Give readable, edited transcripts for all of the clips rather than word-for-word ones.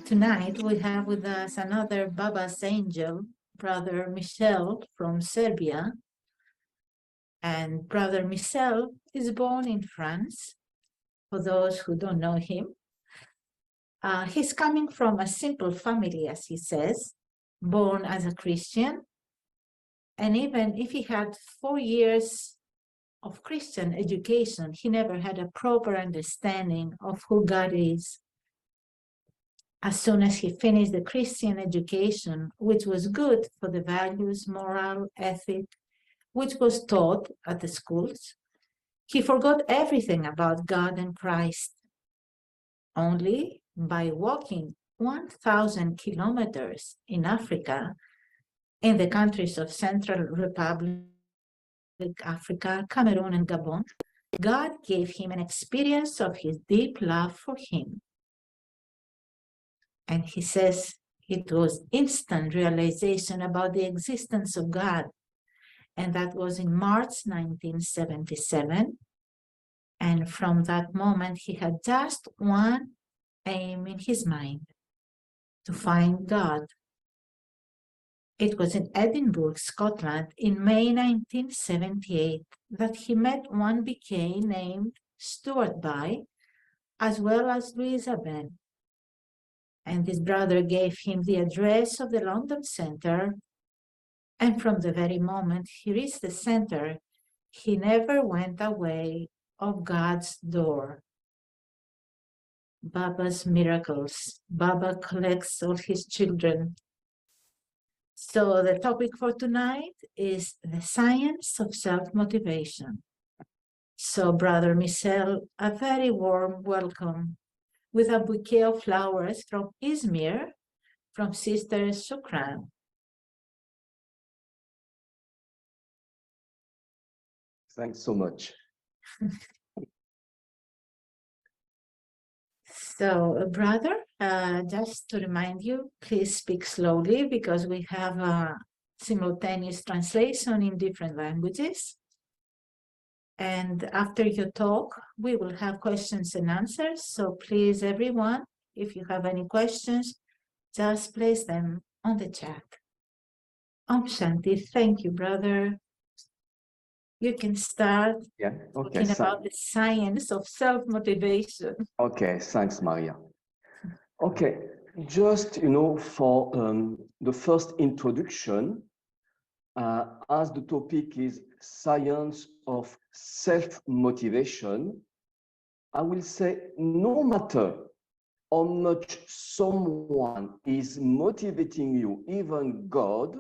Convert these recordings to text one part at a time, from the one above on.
Tonight we have with us another Baba's angel, Brother Michel from Serbia. And Brother Michel is born in France, for those who don't know him. He's coming from a simple family, as he says, born as a Christian. And even if he had 4 years of Christian education, he never had a proper understanding of who God is. As soon as he finished the Christian education, which was good for the values, moral, ethic, which was taught at the schools, he forgot everything about God and Christ. Only by walking 1,000 kilometers in Africa, in the countries of Central Republic, Africa, Cameroon, and Gabon, God gave him an experience of his deep love for him. And he says it was instant realization about the existence of God. And that was in March 1977. And from that moment, he had just one aim in his mind, to find God. It was in Edinburgh, Scotland, in May 1978, that he met one BK named Stuart By, as well as Louisa Ben. And this brother gave him the address of the London Center. And from the very moment he reached the center, he never went away of God's door. Baba's miracles. Baba collects all his children. So the topic for tonight is the science of self-motivation. So Brother Michel, a very warm welcome with a bouquet of flowers from Izmir, from Sister Shukran. Thanks so much. So, brother, just to remind you, please speak slowly because we have a simultaneous translation in different languages. And after your talk, we will have questions and answers. So please, everyone, if you have any questions, just place them on the chat. Om Shanti. Thank you, brother. You can start talking about the science of self-motivation. Okay, thanks, Maria. Okay, just, for the first introduction, as the topic is science of self-motivation, I will say no matter how much someone is motivating you, even God,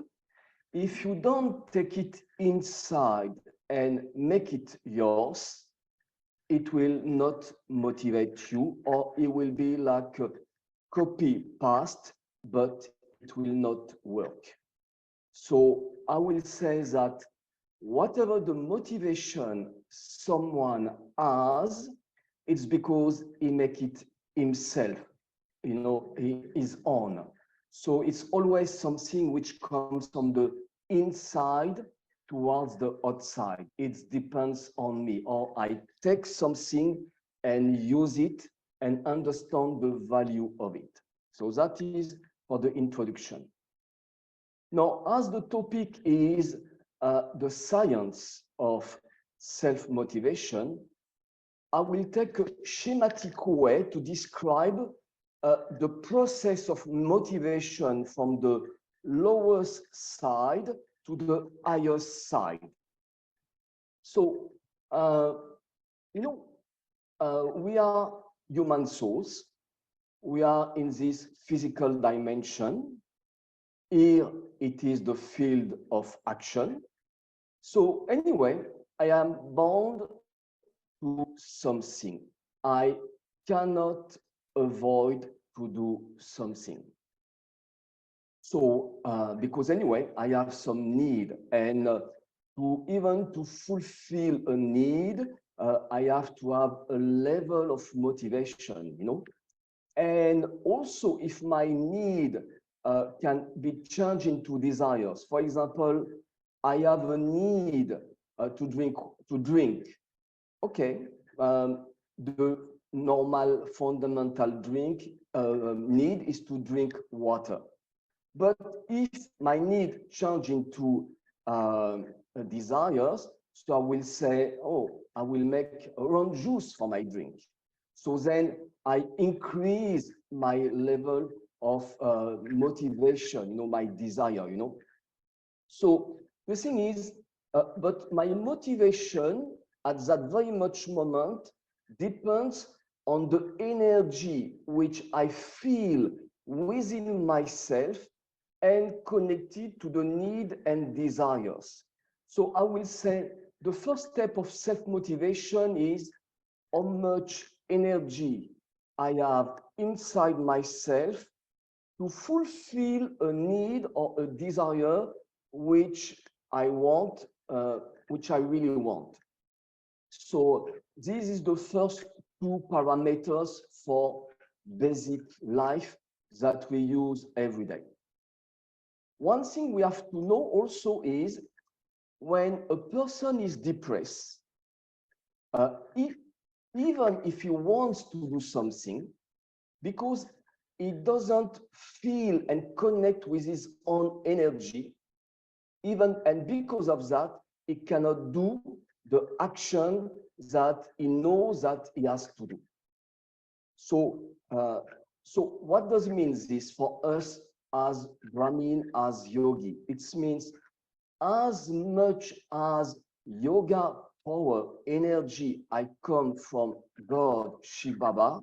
if you don't take it inside and make it yours, it will not motivate you, or it will be like a copy paste, but it will not work. So I will say that whatever the motivation someone has, it's because he make it himself, he is on. So it's always something which comes from the inside towards the outside. It depends on me, or I take something and use it and understand the value of it. So that is for the introduction. Now, as the topic is the science of self-motivation, I will take a schematic way to describe the process of motivation from the lowest side to the highest side. So, we are human souls. We are in this physical dimension. Here, it is the field of action. So anyway, I am bound to something. I cannot avoid to do something. So, because anyway, I have some need, and to fulfill a need, I have to have a level of motivation, And also, if my need can be changed into desires. For example, I have a need to drink. Okay, the normal fundamental need is to drink water. But if my need change into desires, so I will say, oh, I will make orange juice for my drink. So then I increase my level of motivation, my desire, So the thing is, but my motivation at that very much moment depends on the energy which I feel within myself and connected to the need and desires. So I will say the first step of self-motivation is how much energy I have inside myself to fulfill a need or a desire which I want, which I really want. So this is the first two parameters for basic life that we use every day. One thing we have to know also is when a person is depressed, even if he wants to do something, because he doesn't feel and connect with his own energy, and because of that, he cannot do the action that he knows that he has to do. So, what does it mean this for us as Brahmin, as yogi? It means as much as yoga power, energy, I come from God, Shiv Baba,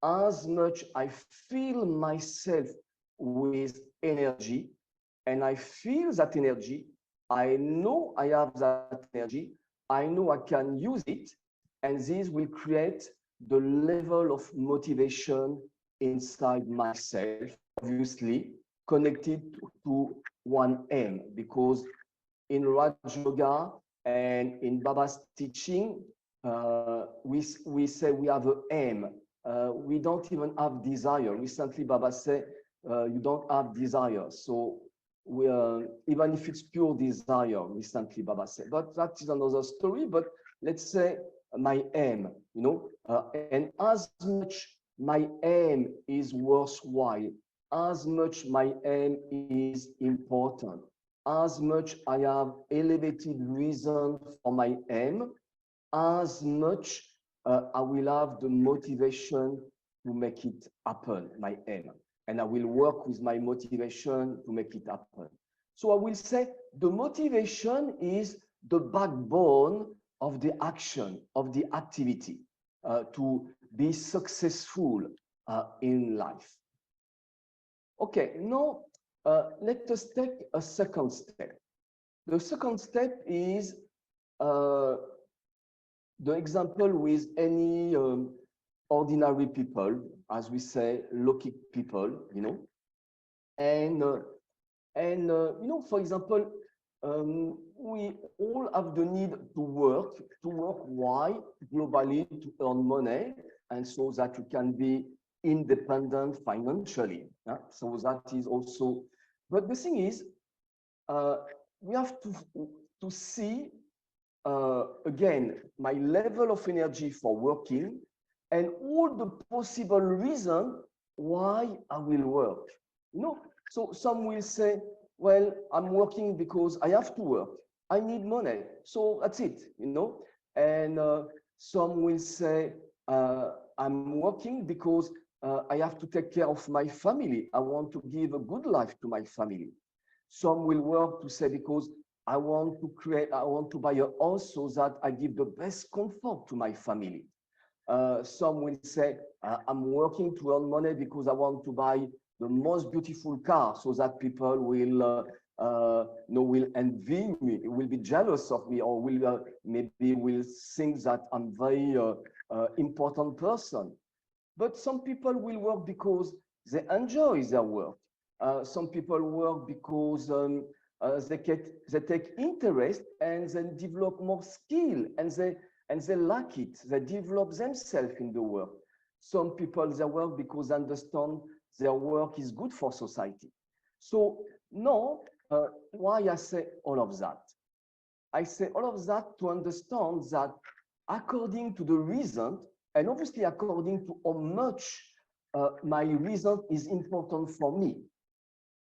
as much I feel myself with energy, and I feel that energy, I know I have that energy, I know I can use it, and this will create the level of motivation inside myself, obviously connected to one aim, because in Raj Yoga and in Baba's teaching, we say we have an aim. We don't even have desire. Recently, Baba said, you don't have desire. So we, even if it's pure desire, recently Baba said, but that is another story. But let's say my aim, and as much my aim is worthwhile, as much my aim is important, as much I have elevated reason for my aim, as much I will have the motivation to make it happen, my aim. And I will work with my motivation to make it happen. So I will say the motivation is the backbone of the action, of the activity to be successful in life. Okay, now let us take a second step. The second step is the example with any ordinary people, as we say, low-kick people, and for example, we all have the need to work. Why? Globally, to earn money, and so that you can be independent financially. Yeah? So that is also. But the thing is, we have to see again my level of energy for working and all the possible reasons why I will work. So some will say, well, I'm working because I have to work. I need money. So that's it, And some will say, I'm working because I have to take care of my family. I want to give a good life to my family. Some will work to say, because I want to buy a house so that I give the best comfort to my family. Some will say, I'm working to earn money because I want to buy the most beautiful car so that people will envy me, will be jealous of me, or maybe will think that I'm very important person. But some people will work because they enjoy their work. Some people work because they take interest and then develop more skill, and they like it. They develop themselves in the work. Some people, they work because they understand their work is good for society. So now, why I say all of that? I say all of that to understand that according to the reason and obviously according to how much my result is important for me.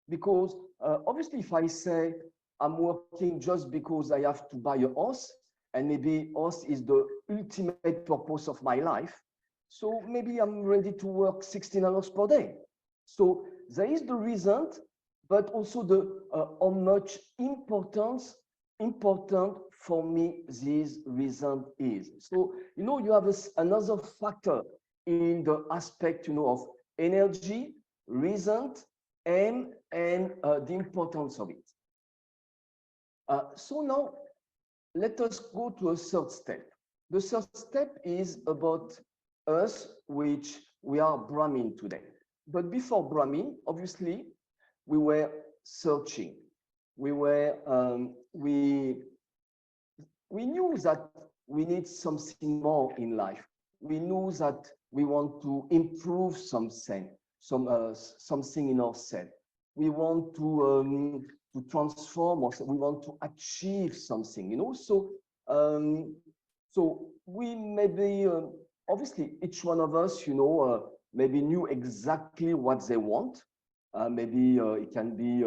Because obviously, if I say I'm working just because I have to buy a house, and maybe house is the ultimate purpose of my life, so maybe I'm ready to work 16 hours per day. So there is the result, but also the how much important for me this result is. So you have another factor in the aspect of energy, result, and the importance of it. So now let us go to a third step. The third step is about us, which we are Brahmin today. But before Brahmin, obviously, we were searching. We knew that we need something more in life. We knew that we want to improve something in ourselves. We want to transform ourselves. We want to achieve something. So we maybe obviously each one of us, maybe knew exactly what they want. Maybe it can be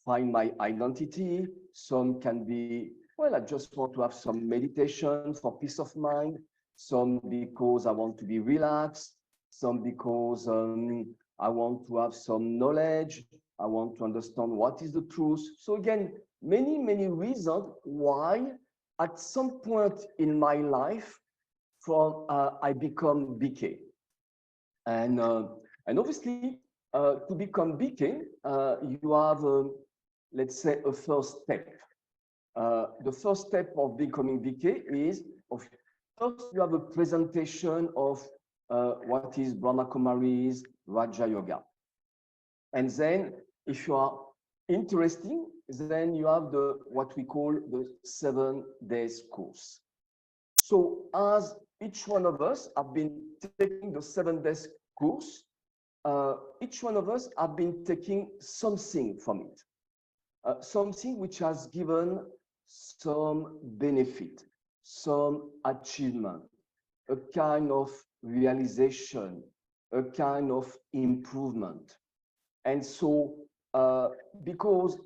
find my identity. Some can be, well, I just want to have some meditation for peace of mind. Some because I want to be relaxed. Some because I want to have some knowledge. I want to understand what is the truth. So again, many reasons why at some point in my life from I become BK. And obviously, to become BK, you have, let's say, a first step. The first step of becoming BK is, first you have a presentation of what is Brahma Kumari's Raja Yoga. And then if you are interested, then you have what we call the 7 days course. So as each one of us have been taking the 7 days course, each one of us have been taking something from it, something which has given some benefit, some achievement, a kind of realization, a kind of improvement. And so because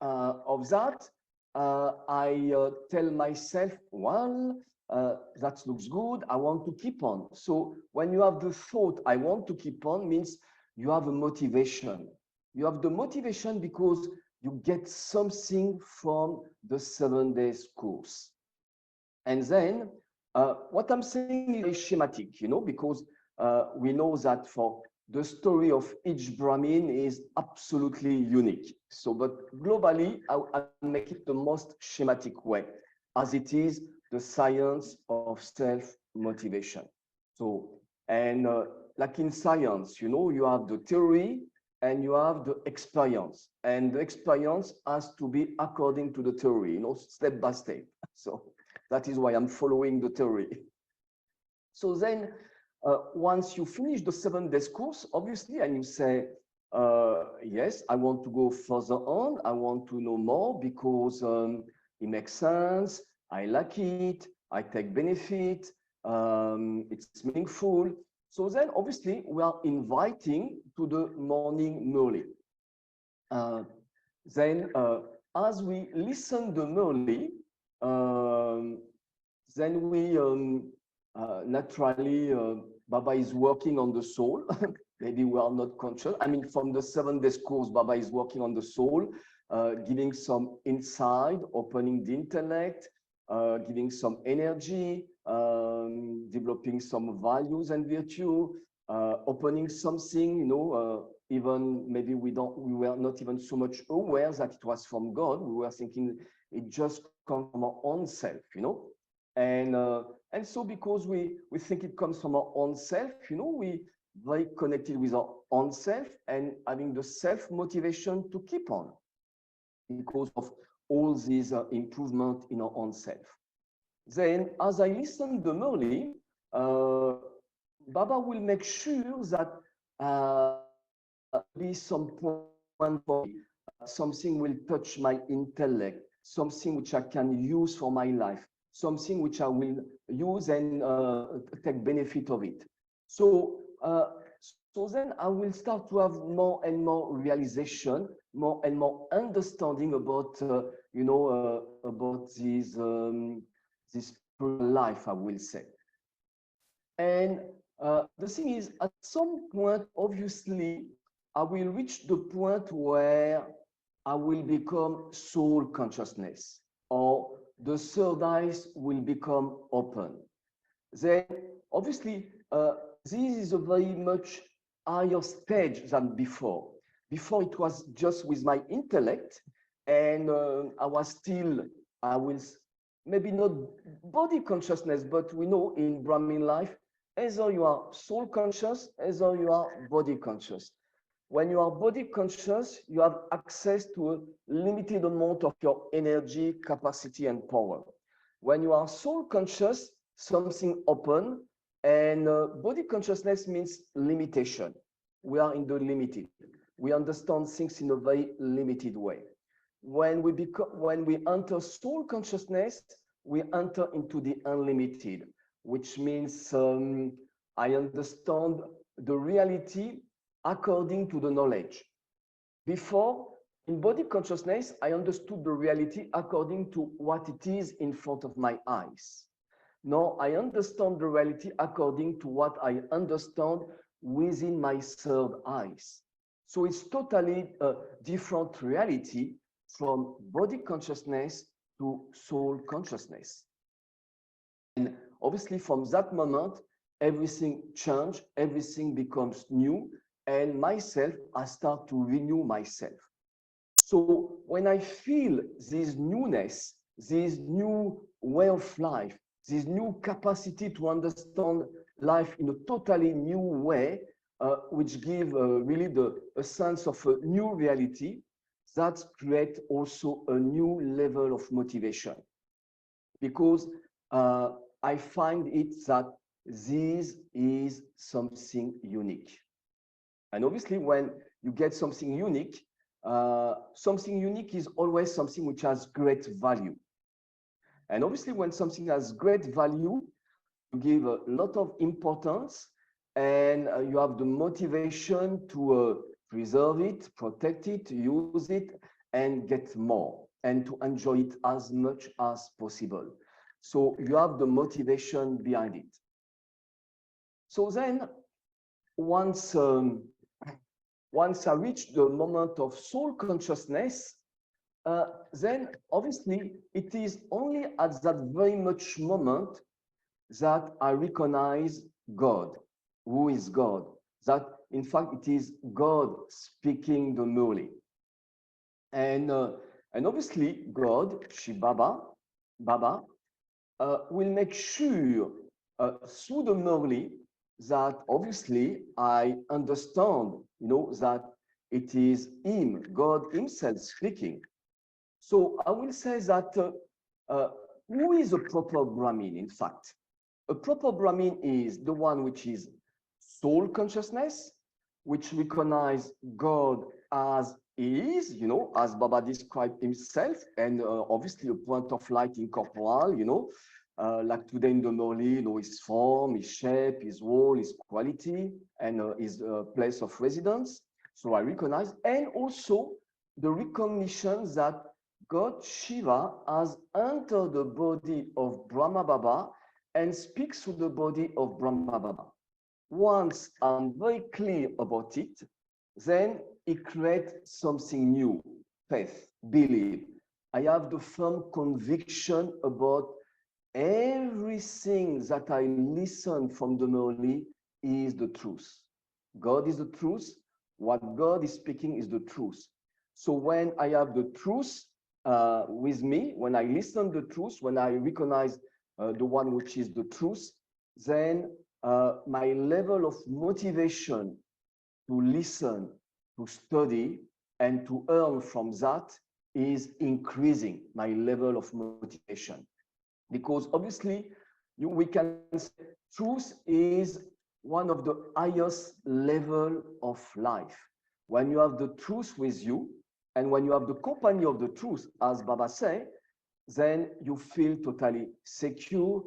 of that, I tell myself, well, that looks good, I want to keep on. So when you have the thought, I want to keep on, means you have a motivation. You have the motivation because you get something from the 7 days course. And then what I'm saying is very schematic, because we know that for the story of each Brahmin is absolutely unique. So, but globally, I make it the most schematic way, as it is the science of self-motivation. So, and like in science, you have the theory and you have the experience. And the experience has to be according to the theory, step by step. So that is why I'm following the theory. So then, once you finish the 7 days course, obviously, and you say, yes, I want to go further on, I want to know more because it makes sense, I like it, I take benefit, it's meaningful. So then, obviously, we are inviting to the morning Murli. Then, as we listen to Murli, then we naturally, Baba is working on the soul. Maybe we are not conscious. I mean, from the 7 days course, Baba is working on the soul, giving some insight, opening the intellect, giving some energy, developing some values and virtue, opening something, even maybe we were not even so much aware that it was from God. We were thinking it just comes from our own self, and so because we think it comes from our own self, we very connected with our own self and having the self-motivation to keep on because of all these improvement in our own self. Then, as I listen to Murli, Baba will make sure that be some point for me, something will touch my intellect, something which I can use for my life, something which I will use and take benefit of it. So, so then I will start to have more and more realization, more and more understanding about, about this life, I will say. And the thing is, at some point, obviously, I will reach the point where I will become soul consciousness, or the third eyes will become open. Then, obviously, this is a very much higher stage than before. Before, it was just with my intellect, and I was still, I will, maybe not body consciousness, but we know in Brahmin life, either you are soul conscious, either you are body conscious. When you are body conscious, you have access to a limited amount of your energy, capacity, and power. When you are soul conscious, something open, and body consciousness means limitation. We are in the limited. We understand things in a very limited way. When we enter soul consciousness, we enter into the unlimited, which means I understand the reality according to the knowledge. Before, in body consciousness, I understood the reality according to what it is in front of my eyes. Now I understand the reality according to what I understand within my third eyes. So it's totally a different reality from body consciousness to soul consciousness. And obviously from that moment, everything changes, everything becomes new, and myself, I start to renew myself. So when I feel this newness, this new way of life, this new capacity to understand life in a totally new way, which give really a sense of a new reality, that creates also a new level of motivation. Because I find it that this is something unique. And obviously, when you get something unique is always something which has great value. And obviously, when something has great value, you give a lot of importance, and you have the motivation to preserve it, protect it, use it, and get more, and to enjoy it as much as possible. So you have the motivation behind it. So then, once I reach the moment of soul consciousness, then obviously it is only at that very much moment that I recognize God. Who is God? That in fact it is God speaking the Murli. And obviously God, Baba, will make sure through the Murli that obviously I understand, that it is him, God himself speaking. So I will say that who is a proper Brahmin, in fact? A proper Brahmin is the one which is soul consciousness, which recognize God as he is, as Baba described himself, and obviously a point of light incorporeal, like today in the Murli, his form, his shape, his role, his quality, and his place of residence. So I recognize, and also the recognition that God Shiva has entered the body of Brahma Baba and speaks through the body of Brahma Baba. Once I'm very clear about it, then it creates something new, faith, belief. I have the firm conviction about everything that I listen from the Murli is the truth. God is the truth. What God is speaking is the truth. So when I have the truth with me, when I listen to the truth, when I recognize the one which is the truth, then my level of motivation to listen, to study, and to earn from that is increasing my level of motivation. Because obviously, we can say truth is one of the highest level of life. When you have the truth with you, and when you have the company of the truth, as Baba said, then you feel totally secure.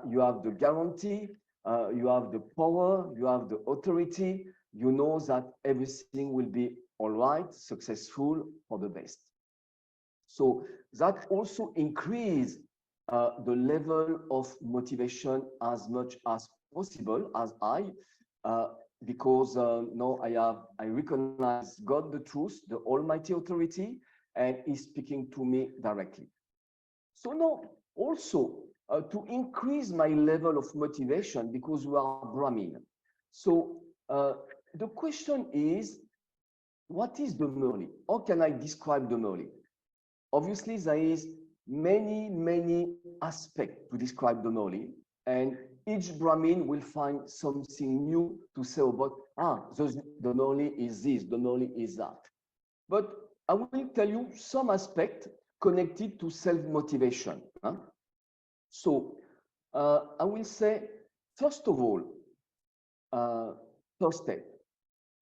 You have the guarantee, you have the power, you have the authority. You know that everything will be all right, successful, for the best. So that also increase the level of motivation as much as possible as uh, because now I recognize God the truth, the Almighty authority, and He's speaking to me directly. So now also to increase my level of motivation because we are Brahmin. So the question is, what is the Murli? How can I describe the Murli? Obviously, there is many aspects to describe the Murli, and each Brahmin will find something new to say about, the Murli is this, the Murli is that. But I will tell you some aspects connected to self-motivation. So I will say, first of all, first step,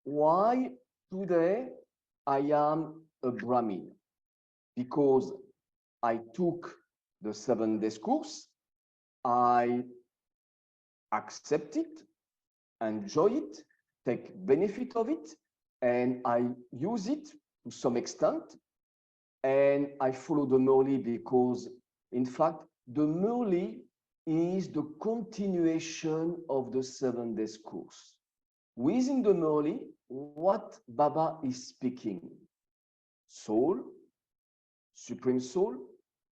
why today I am a Brahmin? Because I took the 7 days course, I accept it, enjoy it, take benefit of it, and I use it to some extent. And I follow the Murli because, in fact, the Murli is the continuation of the 7 days course. Within the Murli, what Baba is speaking? Soul, Supreme Soul.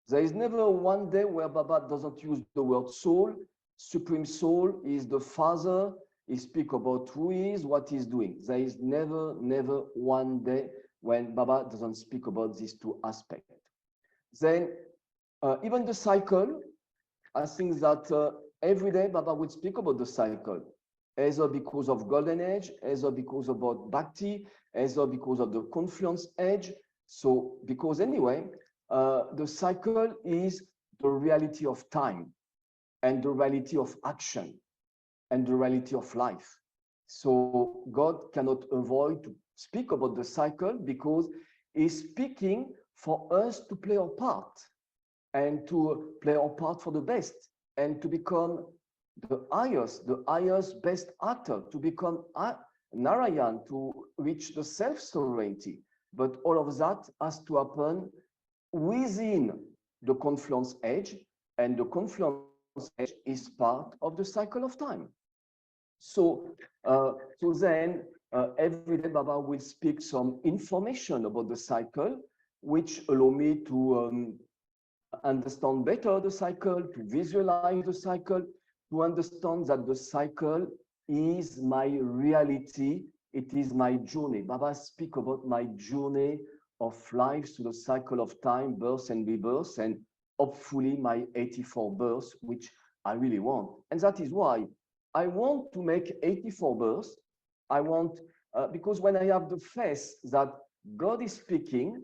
There is never one day where Baba doesn't use the word soul. Supreme Soul is the Father. He speaks about who he is, what he's doing. There is never one day when Baba doesn't speak about these two aspects. Then even the cycle, I think that every day Baba would speak about the cycle, either because of Golden Age, either because about Bhakti, either because of the Confluence Age. So because anyway, the cycle is the reality of time and the reality of action and the reality of life. So God cannot avoid to speak about the cycle because He's speaking for us to play our part and to play our part for the best and to become the highest best actor, to become Narayan, to reach the self-sovereignty. But all of that has to happen within the confluence age, and the confluence age is part of the cycle of time. So, so then every day Baba will speak some information about the cycle, which allow me to understand better the cycle, to visualize the cycle, to understand that the cycle is my reality. It is my journey. Baba speak about my journey of life through the cycle of time, birth and rebirth, and hopefully my 84 births, which I really want. And that is why I want to make 84 births. I want, because when I have the faith that God is speaking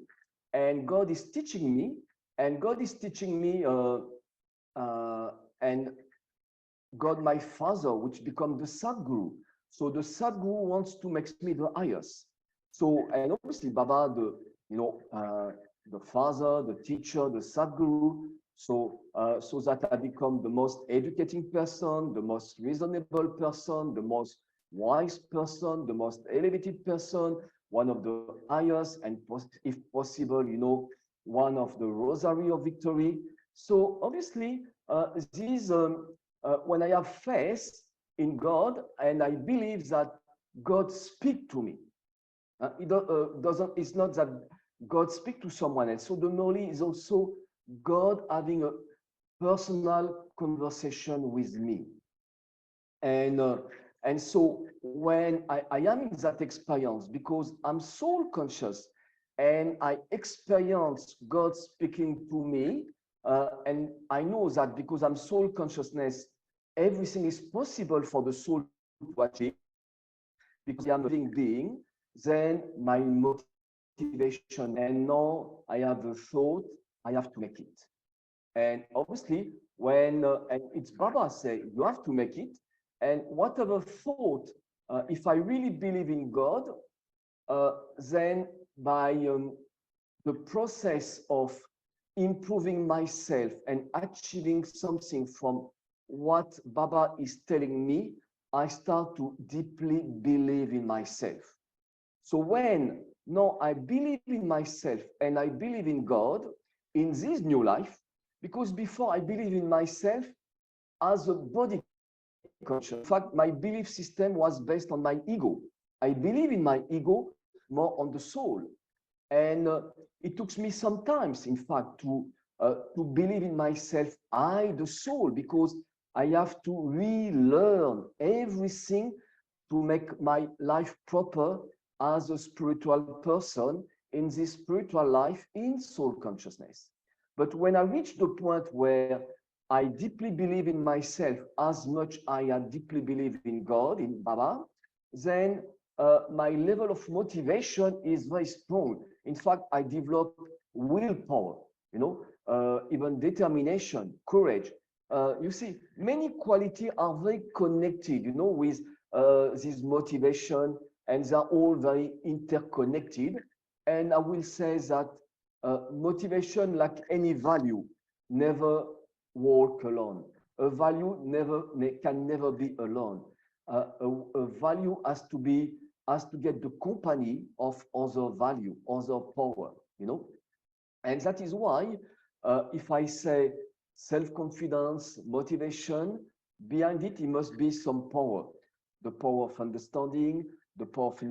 and God is teaching me, and God is teaching me, and God, my Father, which becomes the Sadguru. So the Sadguru wants to make me the highest. So, and obviously Baba, the Father, the teacher, the Sadguru. So, so that I become the most educating person, the most reasonable person, the most wise person, the most elevated person, one of the highest, and if possible, one of the rosary of victory. So obviously, when I have faith in God and I believe that God speaks to me, it's not that God speaks to someone else. So the Murli is also God having a personal conversation with me. And so when I am in that experience, because I'm soul conscious and I experience God speaking to me, and I know that because I'm soul consciousness, everything is possible for the soul to achieve, because I'm a living being, then my motivation, and now I have a thought, I have to make it. And obviously, when, and it's Baba say, you have to make it, and whatever thought, if I really believe in God, then by the process of improving myself and achieving something from what Baba is telling me, I start to deeply believe in myself. So when now I believe in myself and I believe in God in this new life, because before I believe in myself as a body conscious. In fact, my belief system was based on my ego. I believe in my ego more on the soul. And it took me sometimes, in fact, to believe in myself, I, the soul, because I have to relearn everything to make my life proper as a spiritual person in this spiritual life in soul consciousness. But when I reach the point where I deeply believe in myself as much I deeply believe in God, in Baba, then my level of motivation is very strong. In fact, I develop willpower, even determination, courage. You see, many qualities are very connected, with this motivation, and they're all very interconnected. And I will say that motivation, like any value, never walk alone. A value can never be alone. A value has to get the company of other value, other power, And that is why, if I say self-confidence, motivation, behind it must be some power. The power of understanding, the power of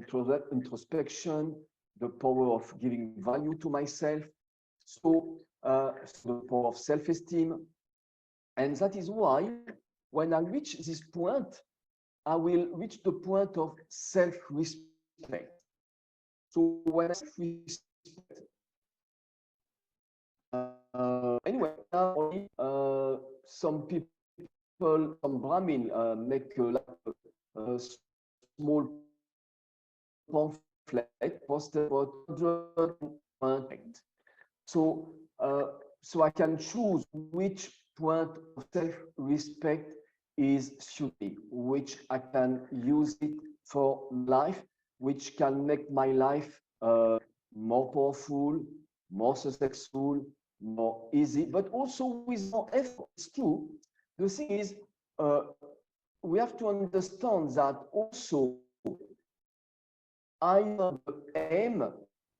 introspection, the power of giving value to myself. So the power of self-esteem. And that is why, when I reach this point, I will reach the point of self-respect. So when I self-respect, anyway, now some people, some Brahmin make a small pamphlet posted about 100. So, so I can choose which point of self-respect is suited, which I can use it for life, which can make my life more powerful, more successful, more easy, but also with more effort. It's true. The thing is, we have to understand that also higher the aim,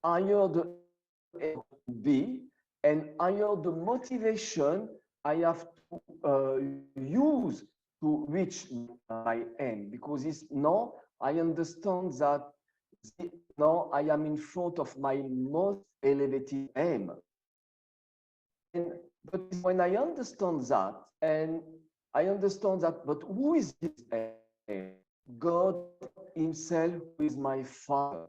higher the be, and higher the motivation I have to use to reach my aim. Because it's now I understand that now I am in front of my most elevated aim. And, but when I understand that, and I understand that, but who is this aim? God Himself, who is my Father,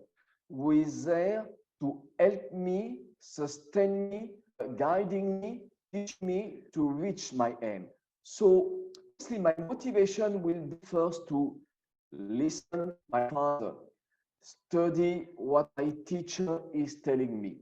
who is there to help me, sustain me, guiding me, teach me to reach my aim. So, obviously, my motivation will be first to listen to my Father, study what my teacher is telling me,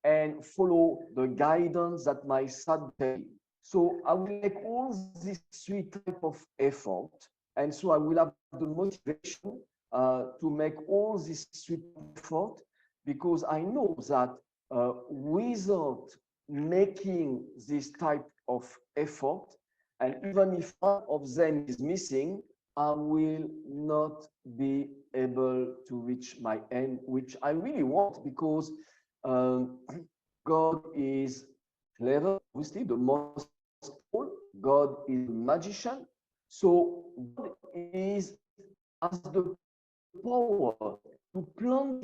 and follow the guidance that my son tells me. So I will make all these three types of effort, and so I will have the motivation to make all this three effort, because I know that without making this type of effort, and even if one of them is missing, I will not be able to reach my end, which I really want, because God is clever, obviously, the most powerful. God is a magician. So God is has the power to plant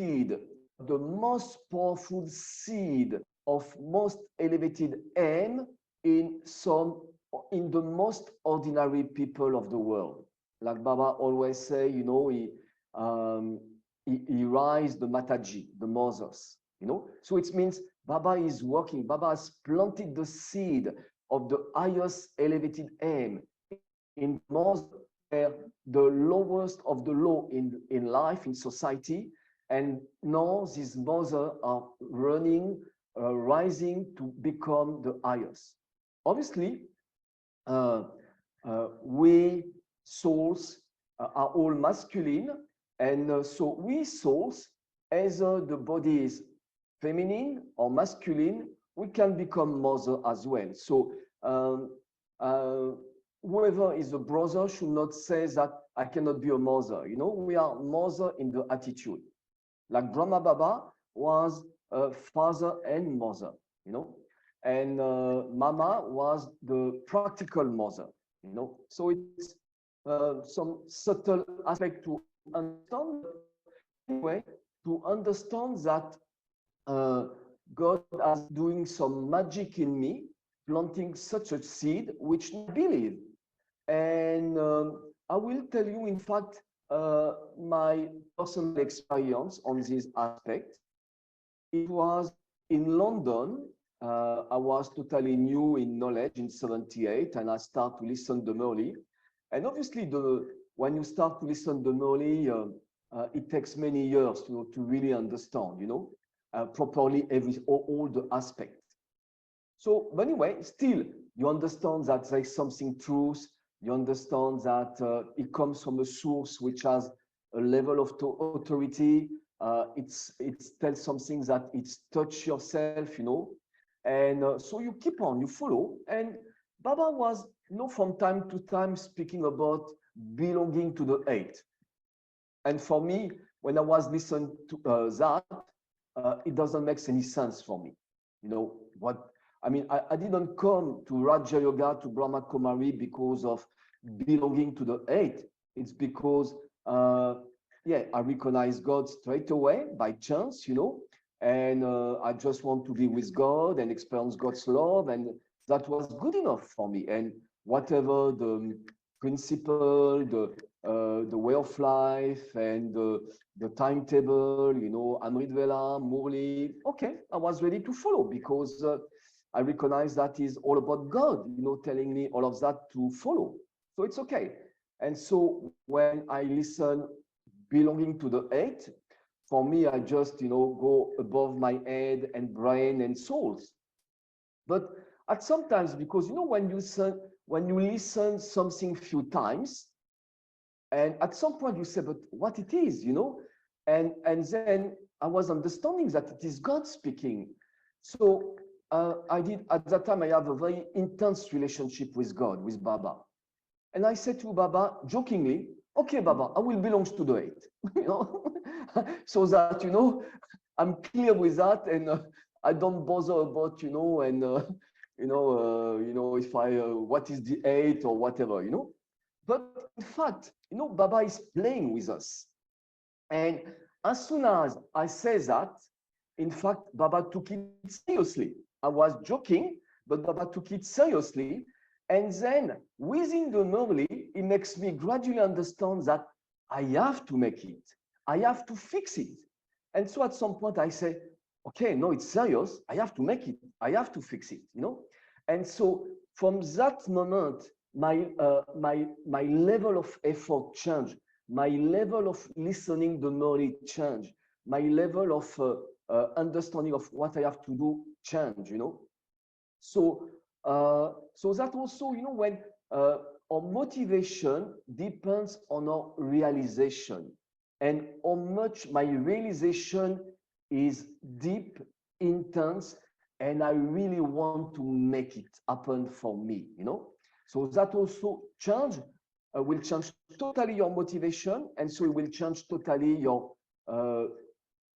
the most powerful seed of most elevated aim in the most ordinary people of the world. Like Baba always say, he raised the Mataji, the mothers, So it means Baba is working. Baba has planted the seed of the highest elevated aim in mothers, the lowest of the low in life, in society. And now these mothers are rising to become the highest. Obviously, we souls are all masculine, and so we souls, either the body is feminine or masculine, we can become mother as well. So whoever is a brother should not say that I cannot be a mother. You know, we are mother in the attitude. Like Brahma Baba was a father and mother, you know, and Mama was the practical mother, you know. So it's some subtle aspect to understand. Anyway, to understand that God is doing some magic in me, planting such a seed, which I believe. And I will tell you, in fact, my personal experience on this aspect. It was in London. I was totally new in knowledge in 78, and I start to listen them early. And obviously, when you start to listen them early, it takes many years to really understand, you know, properly all the aspects. So, but anyway, still, you understand that there is something truth. You understand that it comes from a source which has a level of authority. It tells something that it's touch yourself, you know. And so you keep on, you follow. And Baba was, you know, from time to time speaking about belonging to the eight. And for me, when I was listening to that, it doesn't make any sense for me. You know, what I mean, I didn't come to Raja Yoga, to Brahma Kumari because of belonging to the eight. It's because, yeah, I recognize God straight away by chance, you know, and I just want to be with God and experience God's love. And that was good enough for me. And whatever the principle, the way of life, and the timetable, you know, Amrit Vela, Murli, okay, I was ready to follow because I recognize that is all about God, you know, telling me all of that to follow. So it's okay. And so when I listen, belonging to the eight, for me, I just, you know, go above my head and brain and souls. But at sometimes, because you know, when you listen something few times, and at some point you say, but what it is, you know, and then I was understanding that it is God speaking. So I did at that time. I have a very intense relationship with God, with Baba, and I said to Baba jokingly, "Okay, Baba, I will belong to the eight," you know, so that you know I'm clear with that, and I don't bother about you know, and you know, if I what is the eight or whatever, you know. But in fact, you know, Baba is playing with us. And as soon as I say that, in fact, Baba took it seriously. I was joking, but Baba took it seriously. And then within the Murli, it makes me gradually understand that I have to make it. I have to fix it. And so at some point I say, okay, no, it's serious. I have to make it. I have to fix it, you know? And so from that moment, my level of effort changed. My level of listening the Murli changed. My level of understanding of what I have to do change, you know? So, so that also, you know, when our motivation depends on our realization, and how much my realization is deep, intense, and I really want to make it happen for me, you know. So that also will change totally your motivation, and so it will change totally your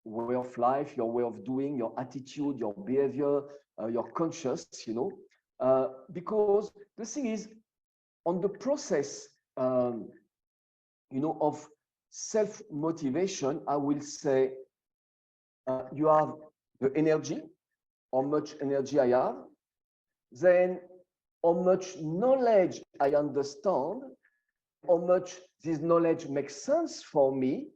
way of life, your way of doing, your attitude, your behavior, your conscious, you know. Because the thing is, on the process, you know, of self-motivation, I will say you have the energy, how much energy I have, then how much knowledge I understand, how much this knowledge makes sense for me,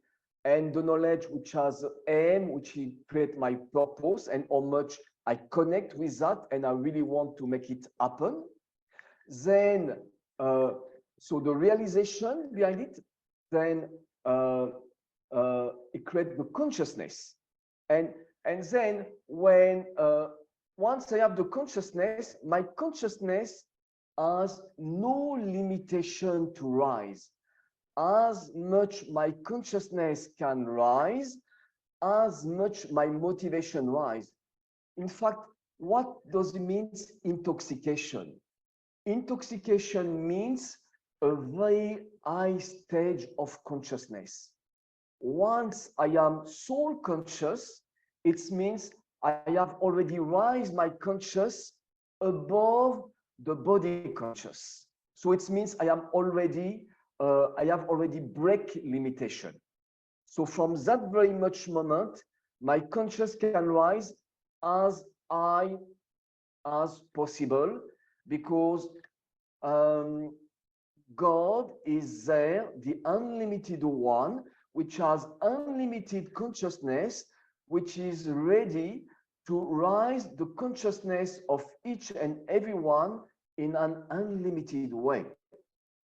and the knowledge which has aim, which create my purpose, and how much I connect with that, and I really want to make it happen. Then, so the realization behind it, then it creates the consciousness, and then when once I have the consciousness, my consciousness has no limitation to rise. As much my consciousness can rise, as much my motivation rise. In fact, what does it mean, intoxication? Intoxication means a very high stage of consciousness. Once I am soul conscious, it means I have already raised my conscious above the body conscious. So it means I have already break limitation. So from that very much moment, my conscious can rise as high as possible, because um, God is there, the unlimited one, which has unlimited consciousness, which is ready to rise the consciousness of each and every one in an unlimited way.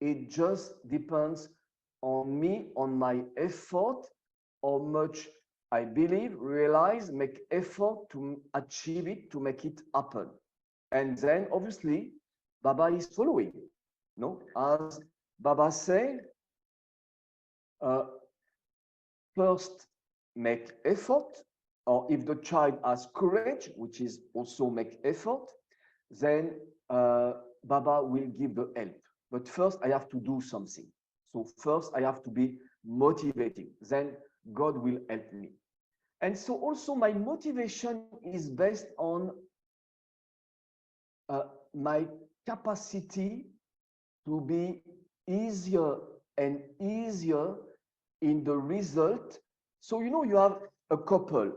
It just depends on me, on my effort, how much I believe, realize, make effort to achieve it, to make it happen. And then obviously, Baba is following. No, as Baba said, uh, first make effort, or if the child has courage, which is also make effort, then Baba will give the help. But first, I have to do something. So first, I have to be motivating. Then God will help me. And so also my motivation is based on my capacity to be easier and easier in the result. So, you have a couple,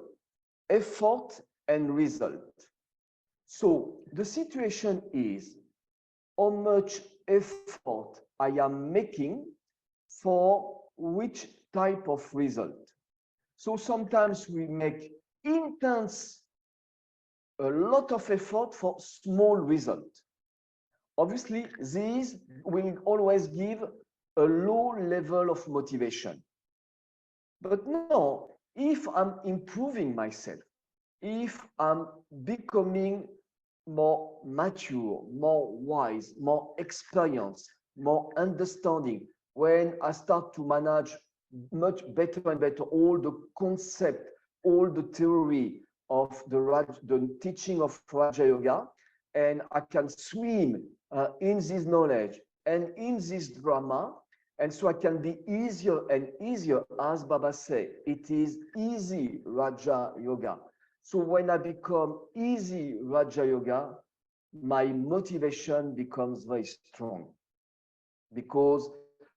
effort and result. So the situation is how much effort I am making for which type of result. So sometimes we make intense, a lot of effort for small result. Obviously, these will always give a low level of motivation. But no, if I'm improving myself, if I'm becoming more mature, more wise, more experienced, more understanding, when I start to manage much better and better all the concept, all the theory of the teaching of Raja Yoga, and I can swim in this knowledge and in this drama, and so I can be easier and easier, as Baba said, it is easy Raja Yoga. So when I become easy Raja Yoga, my motivation becomes very strong, because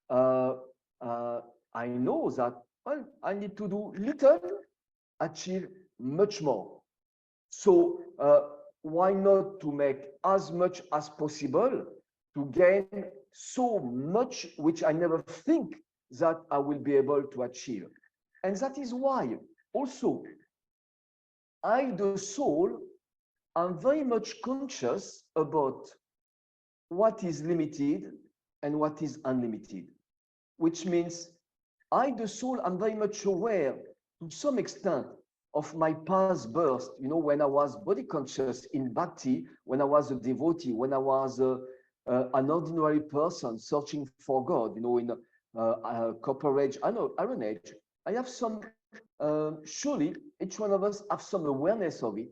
I know that, well, I need to do little, achieve much more. So why not to make as much as possible to gain so much which I never think that I will be able to achieve. And that is why also I, the soul, am very much conscious about what is limited and what is unlimited, which means I, the soul, am very much aware to some extent of my past birth, when I was body conscious in Bhakti, when I was a devotee, when I was an ordinary person searching for God, in Copper Age, Iron Age. I have some, surely each one of us have some awareness of it.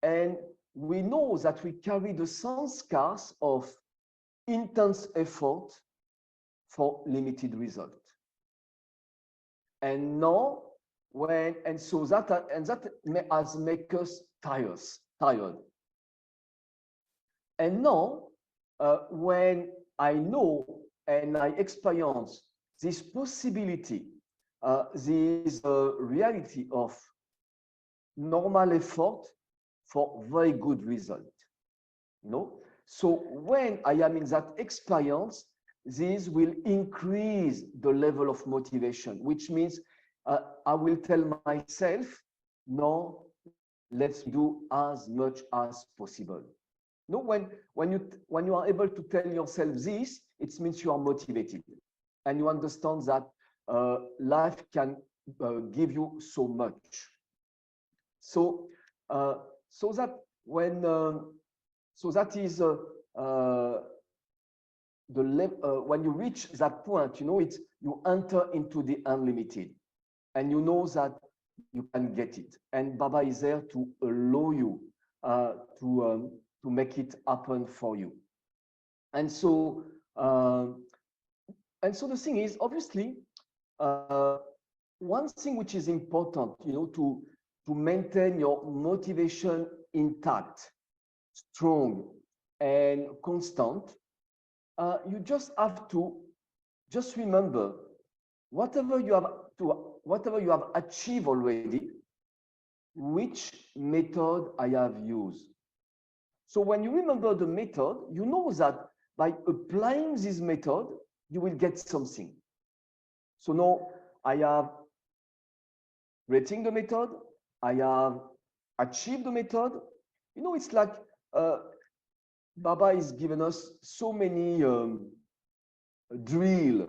And we know that we carry the sanskars of intense effort for limited result. And now, that has make us tired. And now, when I know and I experience this possibility, this reality of normal effort for very good result, So when I am in that experience, this will increase the level of motivation, which means I will tell myself, no, let's do as much as possible. No, when you are able to tell yourself this, it means you are motivated, and you understand that life can give you so much. So that when so that is when you reach that point, you enter into the unlimited, and you know that you can get it. And Baba is there to allow you to make it happen for you. And so, the thing is, obviously, one thing which is important, to maintain your motivation intact, strong, and constant, you just have to just remember whatever you have achieved already, which method I have used. So when you remember the method, you know that by applying this method, you will get something. So now I have rating the method, I have achieved the method. It's like Baba is giving us so many drill,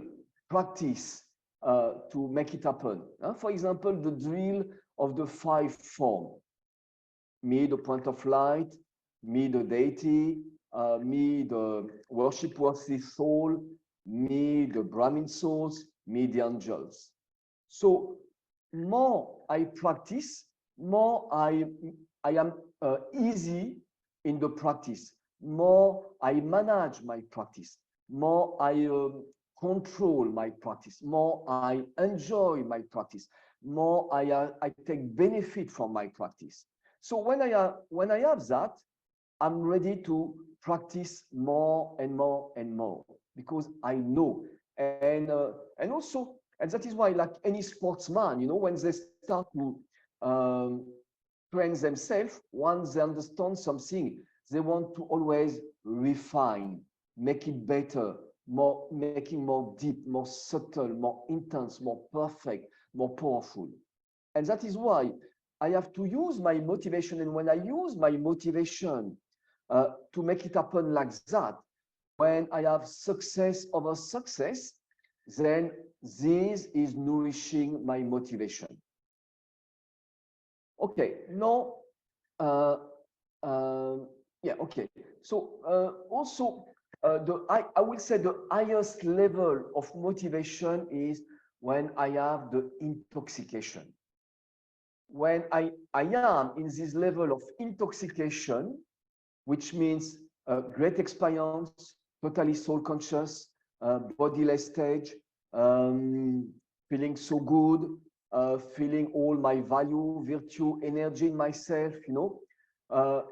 practice to make it happen. For example, the drill of the 5 form. Me, the point of light, me, the deity, me, the worship-worthy soul, me, the Brahmin souls, me, the angels. So more I practice, more I am easy in the practice, more I manage my practice, more I control my practice, more I enjoy my practice, more I take benefit from my practice. So when I have that, I'm ready to practice more and more and more because I know. And also, and that is why, like any sportsman, when they start to train themselves, once they understand something, they want to always refine, make it better, making more deep, more subtle, more intense, more perfect, more powerful. And that is why I have to use my motivation. And when I use my motivation to make it happen like that, when I have success over success, then this is nourishing my motivation. Okay, now, yeah, okay. So also, I will say the highest level of motivation is when I have the intoxication. When I am in this level of intoxication, which means great experience, totally soul conscious, bodiless stage, feeling so good, feeling all my value, virtue, energy in myself,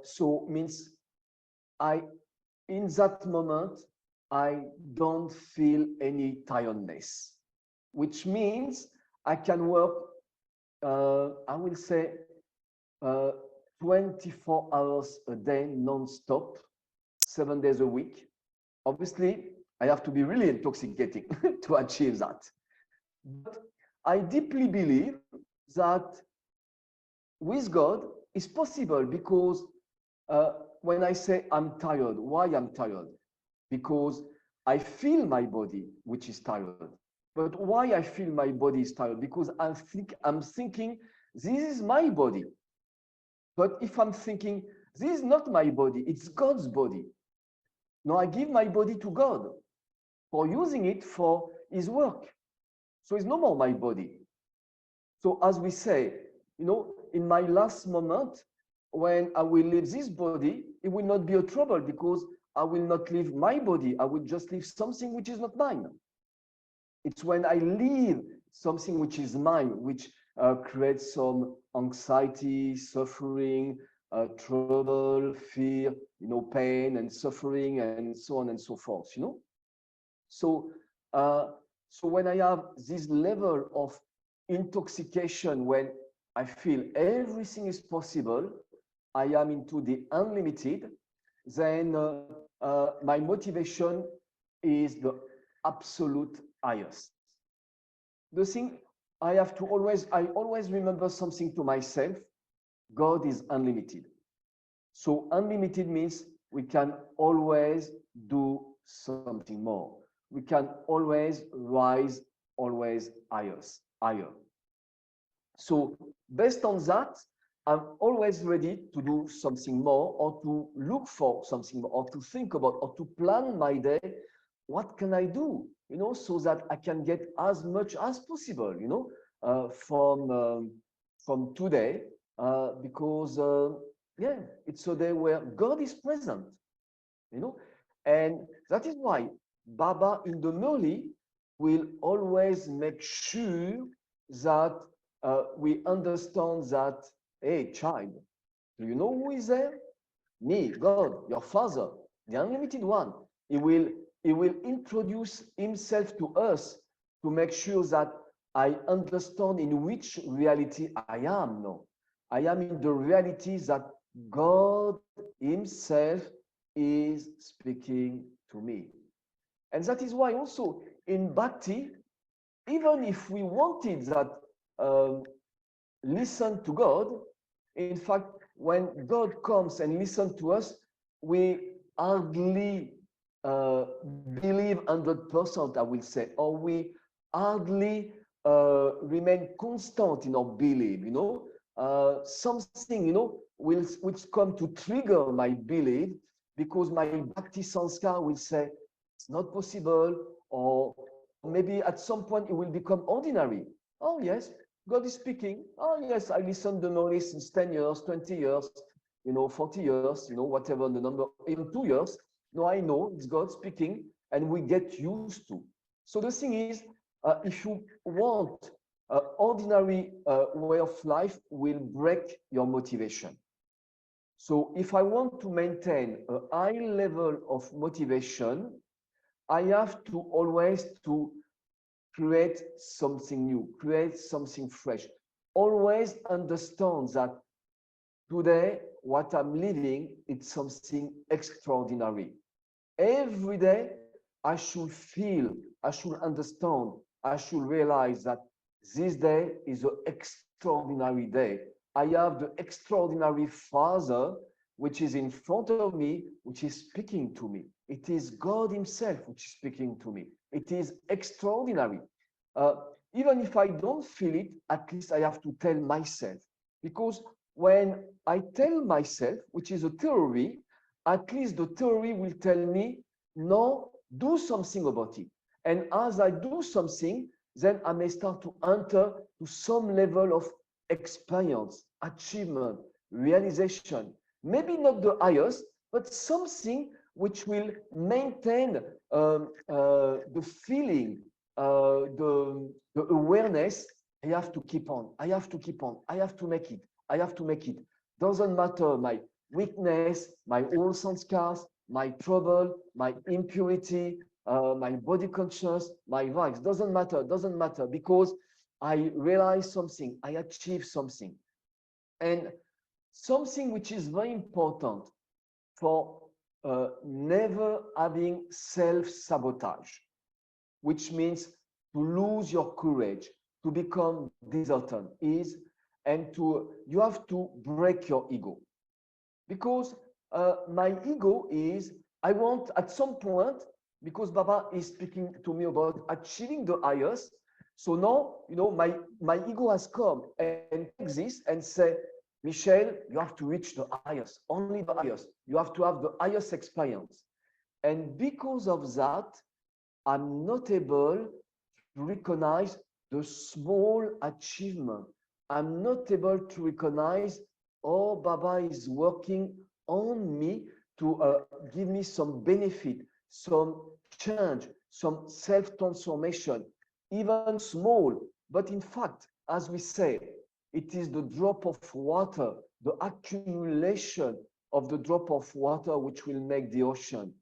so means in that moment, I don't feel any tiredness, which means I can work, I will say, 24 hours a day, non-stop, 7 days a week. Obviously, I have to be really intoxicating to achieve that. But I deeply believe that with God, it's possible because when I say I'm tired, why I'm tired? Because I feel my body, which is tired. But why I feel my body is tired? Because I'm thinking, this is my body. But if I'm thinking, this is not my body, it's God's body. Now I give my body to God for using it for his work. So it's no more my body. So as we say, in my last moment, when I will leave this body, it will not be a trouble because I will not leave my body. I will just leave something which is not mine. It's when I leave something which is mine, which creates some anxiety, suffering, trouble, fear, pain and suffering, and so on and so forth. So, so when I have this level of intoxication, when I feel everything is possible, I am into the unlimited, then my motivation is the absolute highest. The thing I always remember something to myself. God is unlimited. So unlimited means we can always do something more. We can always rise, always higher. So based on that, I'm always ready to do something more or to look for something more or to think about or to plan my day. What can I do, so that I can get as much as possible, from today, because Yeah, it's a day where God is present, you know, and that is why Baba in the Murli will always make sure that we understand that, hey, child, do you know who is there? Me, God, your Father, the Unlimited One. He will, he will introduce Himself to us to make sure that I understand in which reality I am now. I am in the reality that God Himself is speaking to me. And that is why also in Bhakti, even if we wanted that um, listen to God, in fact, when God comes and listens to us, we hardly believe 100%, I will say, or we hardly remain constant in our belief, you know. Something, you know, which come to trigger my belief because my bhakti sanskar will say, it's not possible, or maybe at some point it will become ordinary. Oh, yes, God is speaking. Oh, yes, I listened to Maurice since 10 years, 20 years, 40 years, whatever the number, even 2 years. No, I know it's God speaking, and we get used to. So the thing is, if you want ordinary way of life will break your motivation. So if I want to maintain a high level of motivation, I have to always to create something new, create something fresh. Always understand that today, what I'm living, it's something extraordinary. Every day, I should feel, I should understand, I should realize that this day is an extraordinary day. I have the extraordinary Father which is in front of me, which is speaking to me. It is God Himself which is speaking to me. It is extraordinary. Uh, Even if I don't feel it, at least I have to tell myself. Because when I tell myself, which is a theory, at least the theory will tell me, no, do something about it. And as I do something, then I may start to enter to some level of experience, achievement, realization. Maybe not the highest, but something which will maintain the feeling, the awareness. I have to keep on. I have to keep on. I have to make it. I have to make it. Doesn't matter my weakness, my old sanskars, my trouble, my impurity, my body conscious, my vibes. Doesn't matter because I realize something, I achieve something. And something which is very important for never having self-sabotage, which means to lose your courage, to become disheartened, is and to you have to break your ego. Because my ego is I want at some point, because Baba is speaking to me about achieving the highest. So now, my ego has come and take this and say, Michel, you have to reach the highest, only the highest. You have to have the highest experience. And because of that, I'm not able to recognize the small achievement. I'm not able to recognize, oh, Baba is working on me to give me some benefit, some change, some self-transformation, even small. But in fact, as we say, it is the drop of water, the accumulation of the drop of water which will make the ocean.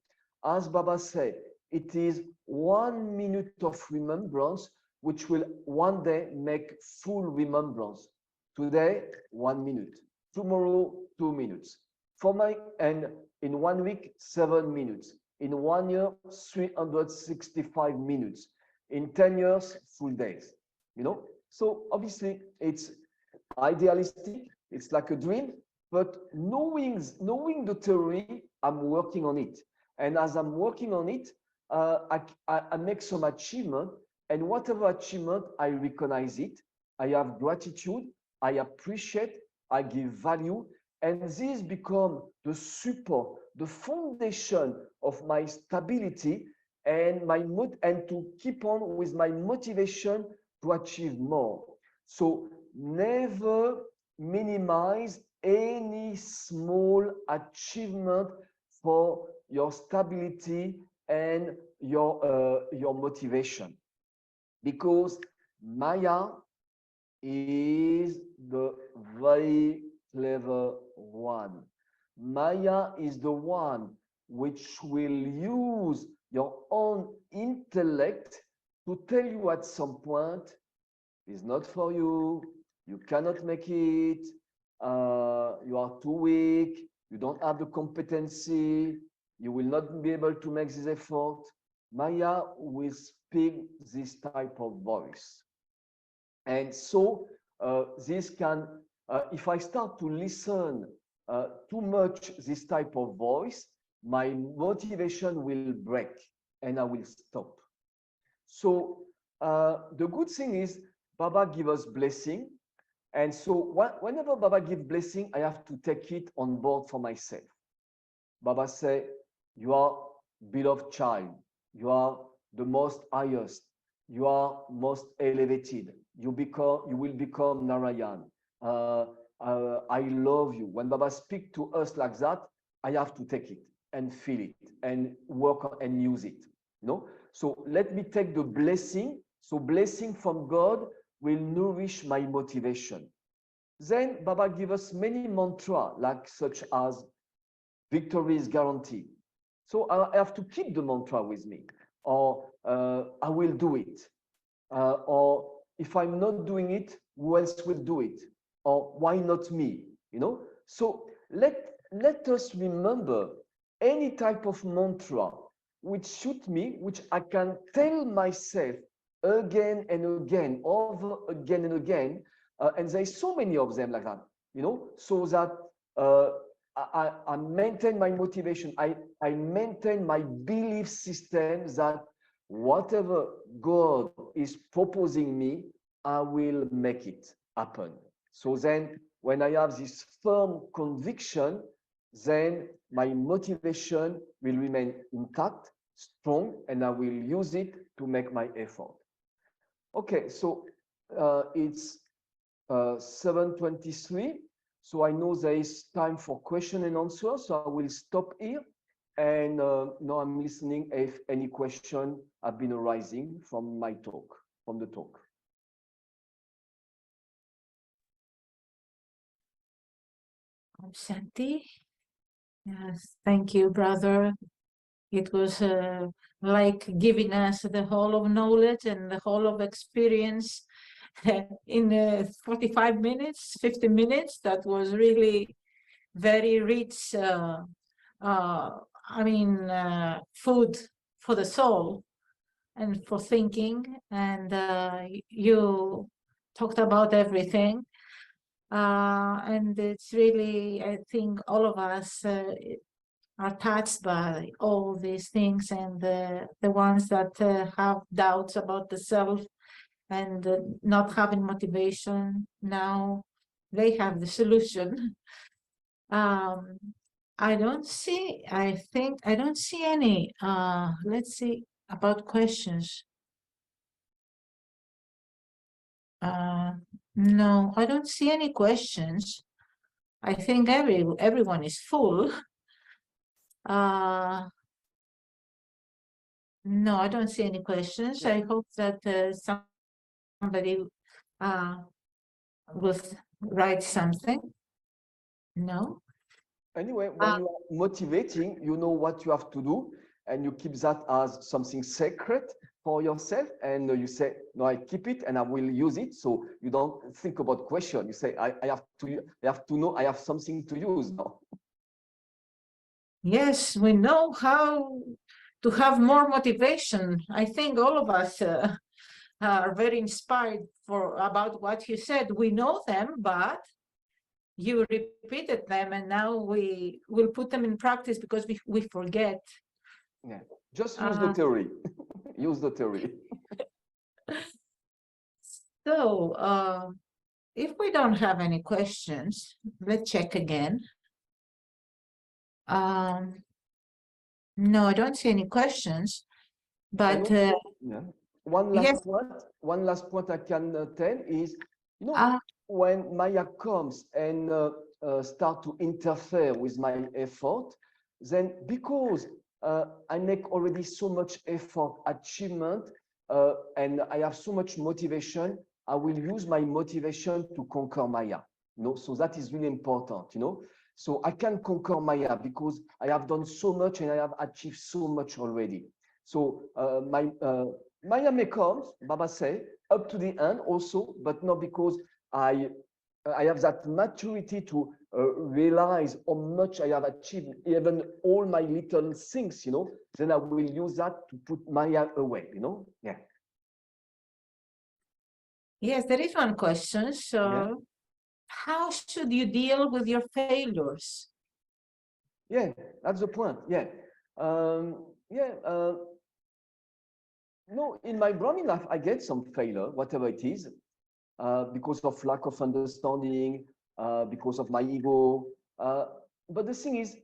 As Baba said, it is 1 minute of remembrance which will one day make full remembrance. Today, 1 minute. Tomorrow, 2 minutes. And in 1 week, 7 minutes. In 1 year, 365 minutes. In 10 years, full days. So obviously it's idealistic, it's like a dream, but knowing the theory, I'm working on it. And as I'm working on it, I make some achievement, and whatever achievement, I recognize it. I have gratitude, I appreciate, I give value, and this become the support, the foundation of my stability and and to keep on with my motivation to achieve more. So never minimize any small achievement for your stability and your motivation, because Maya is the very clever one. Maya is the one which will use your own intellect to tell you at some point, it's not for you, you cannot make it, you are too weak, you don't have the competency, you will not be able to make this effort. Maya will speak this type of voice. And so this can, if I start to listen too much this type of voice, my motivation will break and I will stop. So the good thing is Baba give us blessing. And so whenever Baba give blessing, I have to take it on board for myself. Baba say, you are beloved child. You are the most highest. You are most elevated. You will become Narayan. I love you. When Baba speak to us like that, I have to take it and feel it and work and use it. No? So let me take the blessing. So blessing from God will nourish my motivation. Then Baba give us many mantra, like such as victory is guaranteed. So I have to keep the mantra with me, or I will do it, or if I'm not doing it, who else will do it, or why not me? You know. So let us remember any type of mantra which suit me, which I can tell myself again and again, over again and again, and there's so many of them like that. You know, so that I maintain my motivation. I maintain my belief system that whatever God is proposing me, I will make it happen. So then, when I have this firm conviction, then my motivation will remain intact, strong, and I will use it to make my effort. Okay, so it's 7:23. So I know there is time for question and answer. So I will stop here. And now I'm listening if any question have been arising from my talk, from the talk. Shanti. Yes, thank you, brother. It was like giving us the whole of knowledge and the whole of experience in 45 minutes, 50 minutes. That was really very rich, food for the soul and for thinking. And you talked about everything. And it's really, I think all of us are touched by all these things, and the ones that have doubts about the self and not having motivation, now they have the solution. I don't see any. Let's see about questions. No, I don't see any questions. I think everyone is full. No, I don't see any questions. I hope that somebody will write something. No. Anyway, when you are motivating, you know what you have to do, and you keep that as something sacred for yourself. And you say, no, I keep it and I will use it. So you don't think about question. You say, I have to know I have something to use now. Yes, we know how to have more motivation. I think all of us are very inspired about what you said. We know them, but you repeated them, and now we will put them in practice because we forget. Yeah, just use the theory. Use the theory. So if we don't have any questions, let's check again. No, I don't see any questions, but yeah. One last yes. point. One last point I can tell is, when Maya comes and start to interfere with my effort, then because I make already so much effort, achievement, and I have so much motivation, I will use my motivation to conquer Maya. So that is really important, So I can conquer Maya because I have done so much and I have achieved so much already. So Maya may come, Baba say, up to the end also, but not because I have that maturity to realize how much I have achieved, even all my little things, then I will use that to put Maya away, Yeah. Yes, there is one question. So, Yeah. how should you deal with your failures? Yeah, that's the point. Yeah. Yeah. No, in my Brahmin life, I get some failure, whatever it is, because of lack of understanding, because of my ego. But the thing is,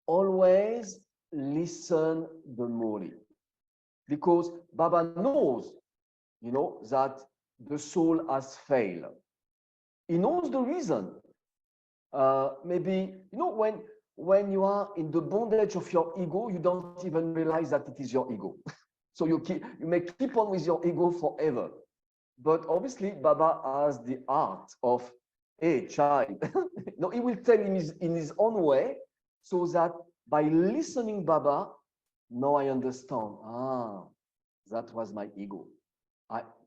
always listen the Moli, because Baba knows, that the soul has failed. He knows the reason. Maybe, when you are in the bondage of your ego, you don't even realize that it is your ego. So you may keep on with your ego forever. But obviously, Baba has the art of, hey, child. No, he will tell him in his own way, so that by listening Baba, now I understand. That was my ego.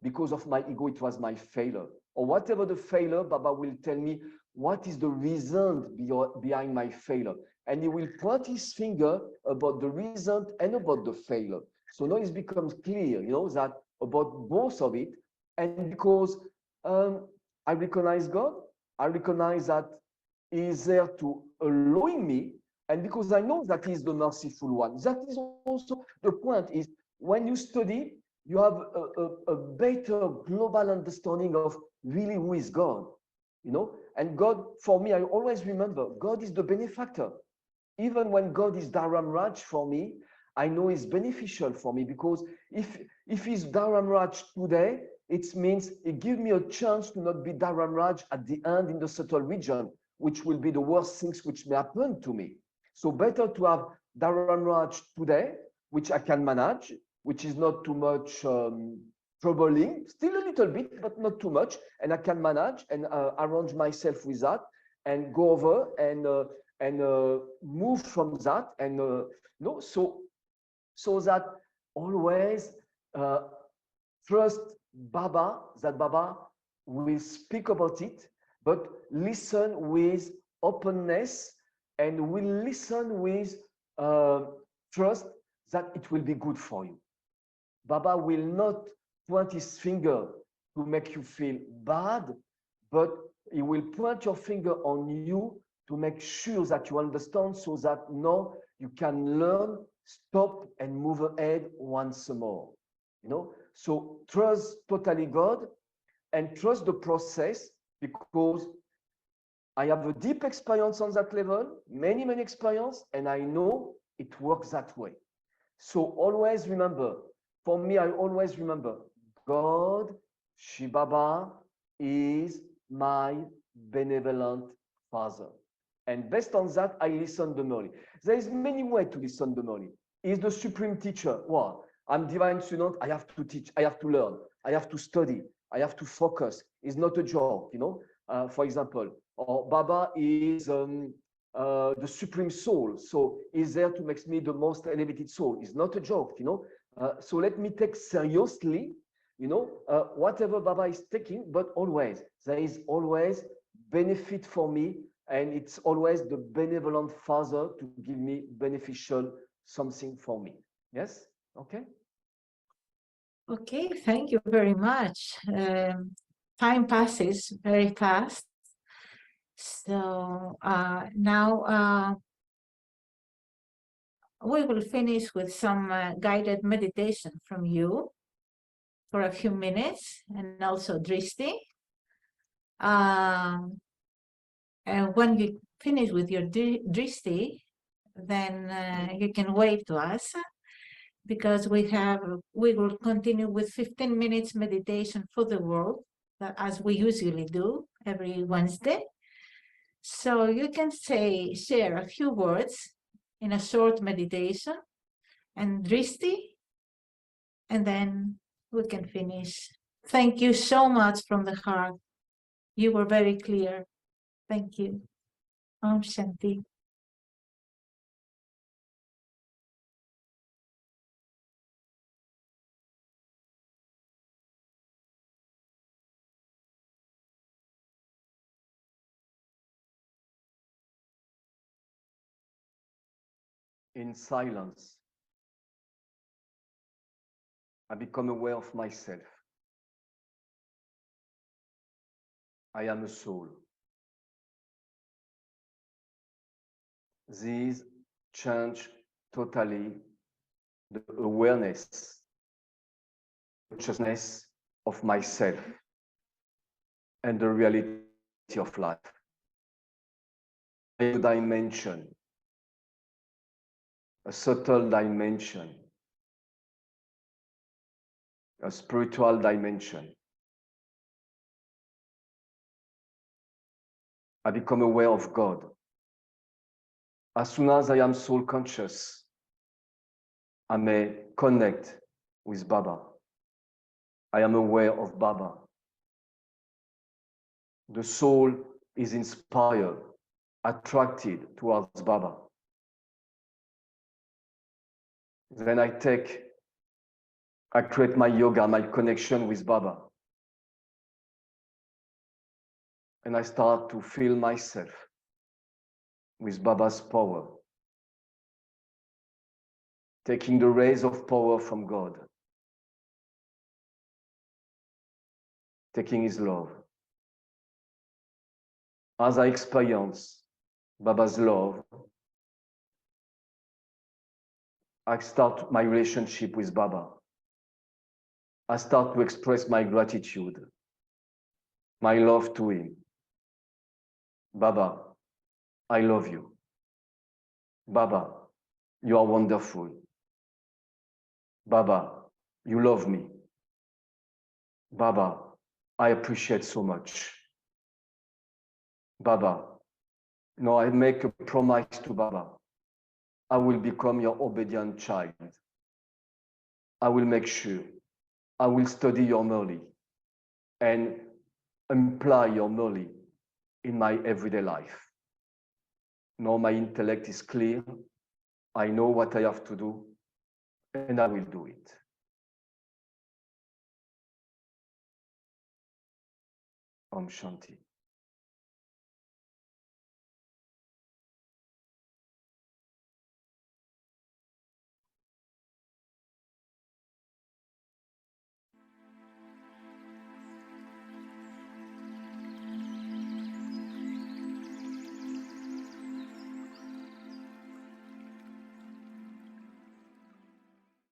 Because of my ego, it was my failure. Or whatever the failure, Baba will tell me what is the reason behind my failure. And he will point his finger about the reason and about the failure. So now it becomes clear, that about both of it. And because I recognize God, I recognize that He is there to allowing me, and because I know that He is the merciful one. That is also the point. Is when you study, you have a better global understanding of really who is God. And God, for me, I always remember God is the benefactor. Even when God is Dharam Raj for me, I know it's beneficial for me, because if he's Dharam Raj today, it means it gives me a chance to not be Dharam Raj at the end in the subtle region, which will be the worst things which may happen to me. So better to have Dharam Raj today, which I can manage, which is not too much troubling, still a little bit, but not too much, and I can manage and arrange myself with that and go over and move from that, and so that always trust Baba, that Baba will speak about it, but listen with openness, and will listen with trust that it will be good for you. Baba will not point his finger to make you feel bad, but he will point your finger on you to make sure that you understand, so that now you can learn, stop, and move ahead once more. So trust totally God and trust the process, because I have a deep experience on that level, many, many experience, and I know it works that way. So always remember, for me, I always remember, God, Shiva Baba, is my benevolent Father. And based on that, I listen the Moli. There is many ways to listen the Moli. He's the supreme teacher. Wow, I'm divine student. I have to teach. I have to learn. I have to study. I have to focus. It's not a joke, for example. Or Baba is the supreme soul. So he's there to make me the most elevated soul. It's not a joke, So let me take seriously, whatever Baba is taking, but always, there is always benefit for me. And it's always the benevolent Father to give me beneficial something for me. Yes? Okay? Okay, thank you very much. Time passes very fast. So now we will finish with some guided meditation from you for a few minutes, and also Dristi. And when you finish with your Dristi, then you can wave to us, because we will continue with 15 minutes meditation for the world, as we usually do every Wednesday. So you can share a few words in a short meditation and Dristi, and then we can finish. Thank you so much from the heart. You were very clear. Thank you. Om Shanti. In silence, I become aware of myself. I am a soul. These change totally the awareness, consciousness of myself and the reality of life. A dimension, a subtle dimension, a spiritual dimension. I become aware of God. As soon as I am soul conscious, I may connect with Baba. I am aware of Baba. The soul is inspired, attracted towards Baba. Then I create my yoga, my connection with Baba. And I start to feel myself with Baba's power, taking the rays of power from God, taking his love. As I experience Baba's love, I start my relationship with Baba. I start to express my gratitude, my love to him. Baba, I love you. Baba, you are wonderful. Baba, you love me. Baba, I appreciate so much. Baba, now I make a promise to Baba. I will become your obedient child. I will make sure. I will study your Murli and apply your Murli in my everyday life. Now my intellect is clear. I know what I have to do, and I will do it. Om Shanti.